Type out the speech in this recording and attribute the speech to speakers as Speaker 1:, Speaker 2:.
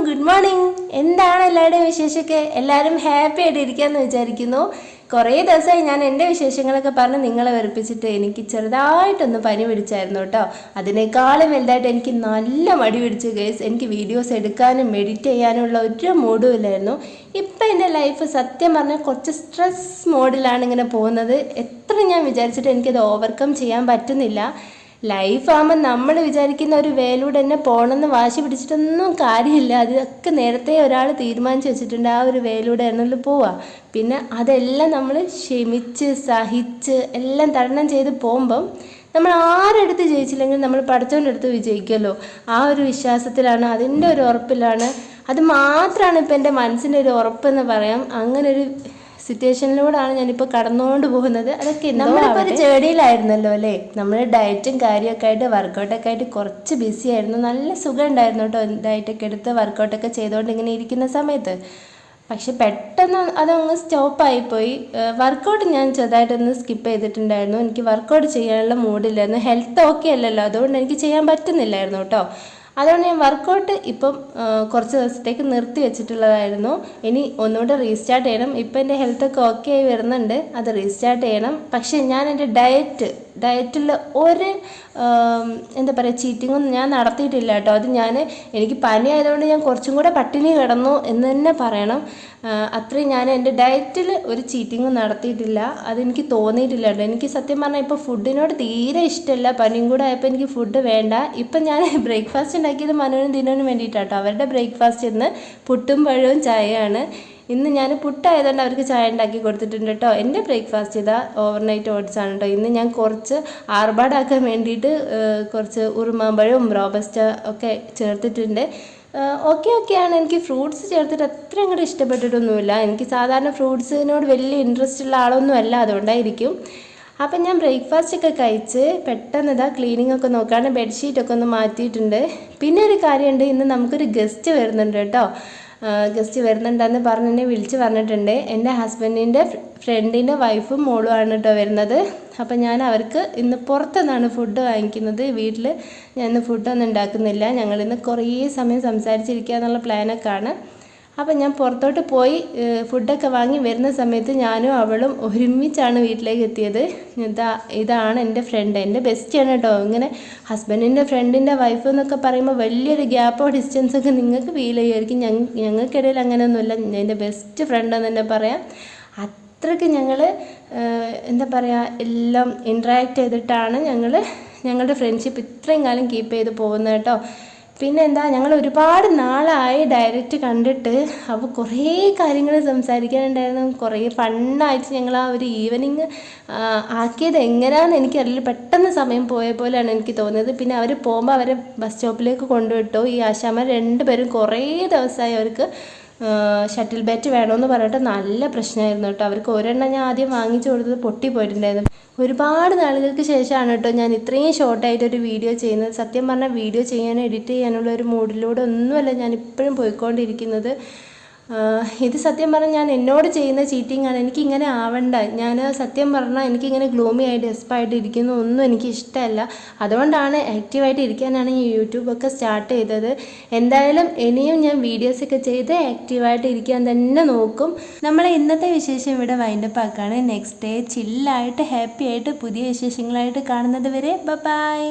Speaker 1: Good morning. എന്താണ് എല്ലാവരുടെയും വിശേഷമൊക്കെ? എല്ലാവരും ഹാപ്പി ആയിട്ട് ഇരിക്കാമെന്ന് വിചാരിക്കുന്നു. കുറേ ദിവസമായി ഞാൻ എൻ്റെ വിശേഷങ്ങളൊക്കെ പറഞ്ഞ് നിങ്ങളെ വെറുപ്പിച്ചിട്ട് എനിക്ക് ചെറുതായിട്ടൊന്ന് പനി പിടിച്ചായിരുന്നു കേട്ടോ. അതിനേക്കാളും വലുതായിട്ട് എനിക്ക് നല്ല മടി പിടിച്ചു ഗൈസ്. എനിക്ക് വീഡിയോസ് എടുക്കാനും എഡിറ്റ് ചെയ്യാനുള്ള ഒരു മൂഡും ഇല്ലായിരുന്നു. ഇപ്പം എൻ്റെ ലൈഫ് സത്യം പറഞ്ഞാൽ കുറച്ച് സ്ട്രെസ് മോഡിലാണ് ഇങ്ങനെ പോകുന്നത്. എത്ര ഞാൻ വിചാരിച്ചിട്ട് എനിക്കത് ഓവർകം ചെയ്യാൻ പറ്റുന്നില്ല. ലൈഫാകുമ്പോൾ നമ്മൾ വിചാരിക്കുന്ന ഒരു വേയിലൂടെ തന്നെ പോകണമെന്ന് വാശി പിടിച്ചിട്ടൊന്നും കാര്യമില്ല. അതൊക്കെ നേരത്തെ ഒരാൾ തീരുമാനിച്ച് വെച്ചിട്ടുണ്ട്, ആ ഒരു വേയിലൂടെ ആണെങ്കിലും പോവുക. പിന്നെ അതെല്ലാം നമ്മൾ ക്ഷമിച്ച് സഹിച്ച് എല്ലാം തരണം ചെയ്ത് പോകുമ്പം നമ്മൾ ആരെടുത്ത് ജയിച്ചില്ലെങ്കിൽ നമ്മൾ പഠിച്ചവൻ്റെ അടുത്ത് വിജയിക്കുമല്ലോ. ആ ഒരു വിശ്വാസത്തിലാണ്, അതിൻ്റെ ഒരു ഉറപ്പിലാണ്. അത് മാത്രമാണ് ഇപ്പം എൻ്റെ മനസ്സിൻ്റെ ഒരു ഉറപ്പെന്ന് പറയാം. അങ്ങനെ ഒരു സിറ്റുവേഷനിലൂടെയാണ് ഞാനിപ്പോൾ കടന്നുകൊണ്ട് പോകുന്നത്. അതൊക്കെ നമ്മളിപ്പോൾ ഒരു ജേർണിയിലായിരുന്നല്ലോ അല്ലേ. നമ്മൾ ഡയറ്റും കാര്യമൊക്കെ ആയിട്ട് വർക്കൗട്ടൊക്കെ ആയിട്ട് കുറച്ച് ബിസി ആയിരുന്നു. നല്ല സുഖം ഉണ്ടായിരുന്നു കേട്ടോ ഡയറ്റൊക്കെ എടുത്ത് വർക്കൗട്ടൊക്കെ ചെയ്തുകൊണ്ട് ഇങ്ങനെ ഇരിക്കുന്ന സമയത്ത്. പക്ഷെ പെട്ടെന്ന് അതങ്ങ് സ്റ്റോപ്പായിപ്പോയി. വർക്കൗട്ട് ഞാൻ ചെറുതായിട്ടൊന്ന് സ്കിപ്പ് ചെയ്തിട്ടുണ്ടായിരുന്നു. എനിക്ക് വർക്കൗട്ട് ചെയ്യാനുള്ള മൂഡില്ലായിരുന്നു. ഹെൽത്ത് ഓക്കെ അല്ലല്ലോ, അതുകൊണ്ട് എനിക്ക് ചെയ്യാൻ പറ്റുന്നില്ലായിരുന്നു കേട്ടോ. അതുകൊണ്ട് ഞാൻ വർക്കൗട്ട് ഇപ്പം കുറച്ച് ദിവസത്തേക്ക് നിർത്തി വെച്ചിട്ടുള്ളതായിരുന്നു. ഇനി ഒന്നുകൂടെ റീസ്റ്റാർട്ട് ചെയ്യണം. ഇപ്പം എൻ്റെ ഹെൽത്തൊക്കെ ഓക്കെ ആയി വരുന്നുണ്ട്, അത് റീസ്റ്റാർട്ട് ചെയ്യണം. പക്ഷേ ഞാൻ എൻ്റെ ഡയറ്റിൽ ഒരു എന്താ പറയുക ചീറ്റിങ്ങൊന്നും ഞാൻ നടത്തിയിട്ടില്ല കേട്ടോ. അത് എനിക്ക് പനി ആയതുകൊണ്ട് ഞാൻ കുറച്ചും കൂടെ പട്ടിണി കിടന്നു എന്ന് തന്നെ പറയണം. അത്രയും ഞാൻ എൻ്റെ ഡയറ്റിൽ ഒരു ചീറ്റിങ്ങും നടത്തിയിട്ടില്ല. അതെനിക്ക് തോന്നിയിട്ടില്ല കേട്ടോ. എനിക്ക് സത്യം പറഞ്ഞാൽ ഇപ്പോൾ ഫുഡിനോട് തീരെ ഇഷ്ടമല്ല. പനിയും കൂടെ ആയപ്പോൾ എനിക്ക് ഫുഡ് വേണ്ട. ഇപ്പം ഞാൻ ബ്രേക്ക്ഫാസ്റ്റ് ഉണ്ടാക്കിയത് മനുവിനും ദിനുവിനും വേണ്ടിയിട്ടാട്ടോ. അവരുടെ ബ്രേക്ക്ഫാസ്റ്റ് ഇന്ന് പുട്ടും പഴവും ചായയാണ്. ഇന്ന് ഞാൻ പുട്ടായതുകൊണ്ട് അവർക്ക് ചായ ഉണ്ടാക്കി കൊടുത്തിട്ടുണ്ട് കേട്ടോ. എൻ്റെ ബ്രേക്ക്ഫാസ്റ്റ് ഇതാ ഓവർനൈറ്റ് ഓട്സ് ആണ് കേട്ടോ. ഇന്ന് ഞാൻ കുറച്ച് ആർഭാടാക്കാൻ വേണ്ടിയിട്ട് കുറച്ച് ഉറുമാമ്പഴവും റോബസ്റ്റ ഒക്കെ ചേർത്തിട്ടുണ്ട്. ഓക്കെയാണ്. എനിക്ക് ഫ്രൂട്ട്സ് ചേർത്തിട്ട് അത്ര അങ്ങോട്ട് ഇഷ്ടപ്പെട്ടിട്ടൊന്നുമില്ല. എനിക്ക് സാധാരണ ഫ്രൂട്ട്സിനോട് വലിയ ഇൻട്രസ്റ്റ് ഉള്ള ആളൊന്നും അല്ല, അതുകൊണ്ടായിരിക്കും. അപ്പം ഞാൻ ബ്രേക്ക്ഫാസ്റ്റൊക്കെ കഴിച്ച് പെട്ടെന്ന് ഇതാ ക്ലീനിങ് ഒക്കെ നോക്കുകയാണ്. ബെഡ്ഷീറ്റൊക്കെ ഒന്ന് മാറ്റിയിട്ടുണ്ട്. പിന്നെ ഒരു കാര്യമുണ്ട്, ഇന്ന് നമുക്കൊരു ഗസ്റ്റ് വരുന്നുണ്ട് കേട്ടോ. ഗസ്റ്റ് വരുന്നുണ്ടെന്ന് പറഞ്ഞ് എന്നെ വിളിച്ച് പറഞ്ഞിട്ടുണ്ട്. എൻ്റെ ഹസ്ബൻഡിൻ്റെ ഫ്രണ്ടിൻ്റെ വൈഫും മോളും ആണ് കേട്ടോ വരുന്നത്. അപ്പം ഞാൻ അവർക്ക് ഇന്ന് പുറത്തുനിന്നാണ് ഫുഡ് വാങ്ങിക്കുന്നത്. വീട്ടിൽ ഞാൻ ഇന്ന് ഫുഡൊന്നും ഉണ്ടാക്കുന്നില്ല. ഞങ്ങളിന്ന് കുറേ സമയം സംസാരിച്ചിരിക്കുക എന്നുള്ള പ്ലാനൊക്കെ ആണ്. അപ്പം ഞാൻ പുറത്തോട്ട് പോയി ഫുഡൊക്കെ വാങ്ങി വരുന്ന സമയത്ത് ഞാനും അവളും ഒരുമിച്ചാണ് വീട്ടിലേക്ക് എത്തിയത്. ഇതാണ് എൻ്റെ ഫ്രണ്ട്, എൻ്റെ ബെസ്റ്റിയാണ് കേട്ടോ. ഇങ്ങനെ ഹസ്ബൻഡിൻ്റെ ഫ്രണ്ടിൻ്റെ വൈഫ് എന്നൊക്കെ പറയുമ്പോൾ വലിയൊരു ഗ്യാപ്പോ ഡിസ്റ്റൻസൊക്കെ നിങ്ങൾക്ക് ഫീൽ ചെയ്യുമായിരിക്കും. ഞങ്ങൾക്കിടയിൽ അങ്ങനെയൊന്നുമില്ല. എൻ്റെ ബെസ്റ്റ് ഫ്രണ്ടെന്ന് തന്നെ പറയാം. അത്രയ്ക്ക് ഞങ്ങൾ എന്താ പറയുക എല്ലാം ഇൻട്രാക്ട് ചെയ്തിട്ടാണ് ഞങ്ങളുടെ ഫ്രണ്ട്ഷിപ്പ് ഇത്രയും കാലം കീപ്പ് ചെയ്ത് പോകുന്നത് കേട്ടോ. പിന്നെ എന്താ, ഞങ്ങൾ ഒരുപാട് നാളായി ഡയറക്റ്റ് കണ്ടിട്ട്. അപ്പോൾ കുറേ കാര്യങ്ങൾ സംസാരിക്കാനുണ്ടായിരുന്നു. കുറേ ഫണ്ണായിട്ട് ഞങ്ങൾ ആ ഒരു ഈവനിങ് ആക്കിയത് എങ്ങനെയാണെന്ന് എനിക്കറിയില്ല. പെട്ടെന്ന് സമയം പോയ പോലെയാണ് എനിക്ക് തോന്നിയത്. പിന്നെ അവർ പോകുമ്പോൾ അവരെ ബസ് സ്റ്റോപ്പിലേക്ക് കൊണ്ടുവിട്ടു. ഈ ആശാമാർ രണ്ടുപേരും കുറേ ദിവസമായി അവർക്ക് ഷട്ടിൽ ബാറ്റ് വേണമെന്ന് പറഞ്ഞിട്ട് നല്ല പ്രശ്നമായിരുന്നു കേട്ടോ. അവർക്ക് ഒരെണ്ണം ഞാൻ ആദ്യം വാങ്ങിച്ചു കൊടുത്തത് പൊട്ടിപ്പോയിട്ടുണ്ടായിരുന്നു. ഒരുപാട് നാളുകൾക്ക് ശേഷമാണ് കേട്ടോ ഞാൻ ഇത്രയും ഷോർട്ടായിട്ടൊരു വീഡിയോ ചെയ്യുന്നത്. സത്യം പറഞ്ഞാൽ വീഡിയോ ചെയ്യാനും എഡിറ്റ് ചെയ്യാനുള്ള ഒരു മൂഡിലൂടെ ഒന്നുമല്ല ഞാൻ ഇപ്പോഴും പോയിക്കൊണ്ടിരിക്കുന്നത്. ഇത് സത്യം പറഞ്ഞാൽ ഞാൻ എന്നോട് ചെയ്യുന്ന ചീറ്റിങ്ങാണ്. എനിക്കിങ്ങനെ ആവണ്ട. ഞാൻ സത്യം പറഞ്ഞാൽ എനിക്കിങ്ങനെ ഗ്ലൂമി ആയിട്ട് ഡെസ്പായിട്ട് ഇരിക്കുന്ന ഒന്നും എനിക്ക് ഇഷ്ടമല്ല. അതുകൊണ്ടാണ് ആക്റ്റീവായിട്ട് ഇരിക്കാനാണ് ഈ യൂട്യൂബൊക്കെ സ്റ്റാർട്ട് ചെയ്തത്. എന്തായാലും ഇനിയും ഞാൻ വീഡിയോസൊക്കെ ചെയ്ത് ആക്റ്റീവായിട്ട് ഇരിക്കാൻ തന്നെ നോക്കും. നമ്മളെ ഇന്നത്തെ വിശേഷം ഇവിടെ വൈൻഡപ്പ് ആക്കുകയാണ്. നെക്സ്റ്റ് ഡേ ചില്ലായിട്ട് ഹാപ്പി ആയിട്ട് പുതിയ വിശേഷങ്ങളായിട്ട് കാണുന്നത് വരെ ബൈ.